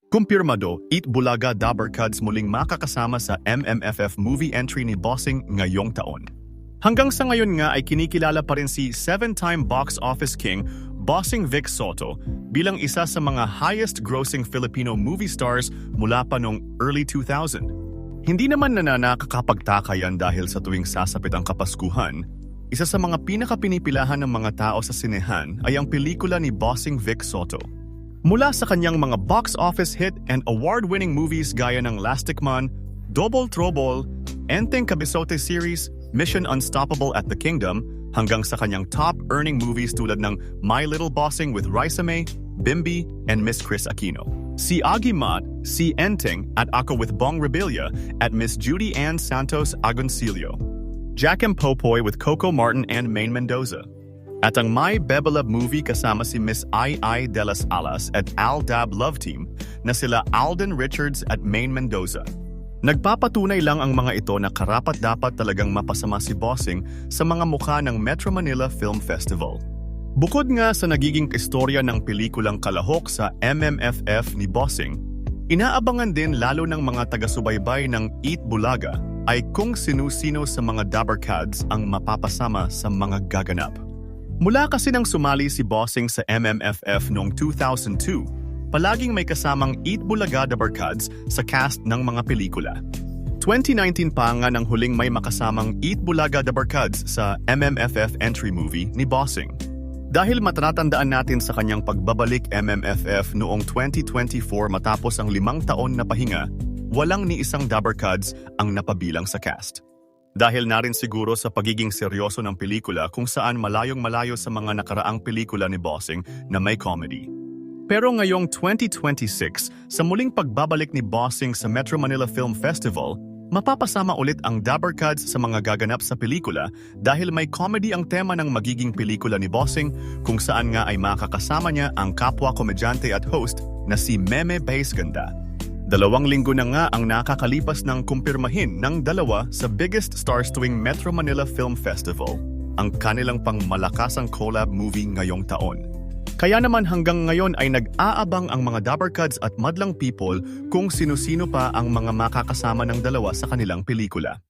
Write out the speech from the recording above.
Kumpirmado, Eat Bulaga Dabarkads muling makakasama sa MMFF movie entry ni Bossing ngayong taon. Hanggang sa ngayon nga ay kinikilala pa rin si 7-time box office king Bossing Vic Soto bilang isa sa mga highest-grossing Filipino movie stars mula pa noong early 2000. Hindi naman nakakapagtaka yan dahil sa tuwing sasapit ang Kapaskuhan, isa sa mga pinakapinipilahan ng mga tao sa sinehan ay ang pelikula ni Bossing Vic Soto. Mula sa kanyang mga box office hit and award-winning movies gaya ng Lastikman, Double Trouble, Enteng Kabisote series, Mission Unstoppable at the Kingdom, hanggang sa kanyang top-earning movies tulad ng My Little Bossing with Raisa May, Bimbi, and Miss Chris Aquino. Si Agi Mat, si Enteng at Ako with Bong Rebilla at Miss Judy Ann Santos Agoncillo. Jack and Popoy with Coco Martin and Maine Mendoza. At ang My Bebelab movie kasama si Miss Ai de las Alas at Al Dab Love Team na sila Alden Richards at Maine Mendoza. Nagpapatunay lang ang mga ito na karapat-dapat talagang mapasama si Bossing sa mga mukha ng Metro Manila Film Festival. Bukod nga sa nagiging istorya ng pelikulang Kalahok sa MMFF ni Bossing, inaabangan din lalo ng mga taga-subaybay ng Eat Bulaga ay kung sino-sino sa mga Dabarkads ang mapapasama sa mga gaganap. Mula kasi nang sumali si Bossing sa MMFF noong 2002, palaging may kasamang Eat Bulaga Dabarkads sa cast ng mga pelikula. 2019 pa nga nang huling may makasamang Eat Bulaga Dabarkads sa MMFF entry movie ni Bossing. Dahil matatandaan natin sa kanyang pagbabalik MMFF noong 2024 matapos ang 5 taon na pahinga, walang ni isang Dabarkads ang napabilang sa cast. Dahil na rin siguro sa pagiging seryoso ng pelikula kung saan malayong-malayo sa mga nakaraang pelikula ni Bossing na may comedy. Pero ngayong 2026, sa muling pagbabalik ni Bossing sa Metro Manila Film Festival, mapapasama ulit ang Dabarkads sa mga gaganap sa pelikula dahil may comedy ang tema ng magiging pelikula ni Bossing kung saan nga ay makakasama niya ang kapwa komedyante at host na si Meme Baisganda. 2 linggo na nga ang nakakalipas ng kumpirmahin ng dalawa sa biggest stars tuwing Metro Manila Film Festival, ang kanilang pangmalakasang collab movie ngayong taon. Kaya naman hanggang ngayon ay nag-aabang ang mga Dabarkads at madlang people kung sino-sino pa ang mga makakasama ng dalawa sa kanilang pelikula.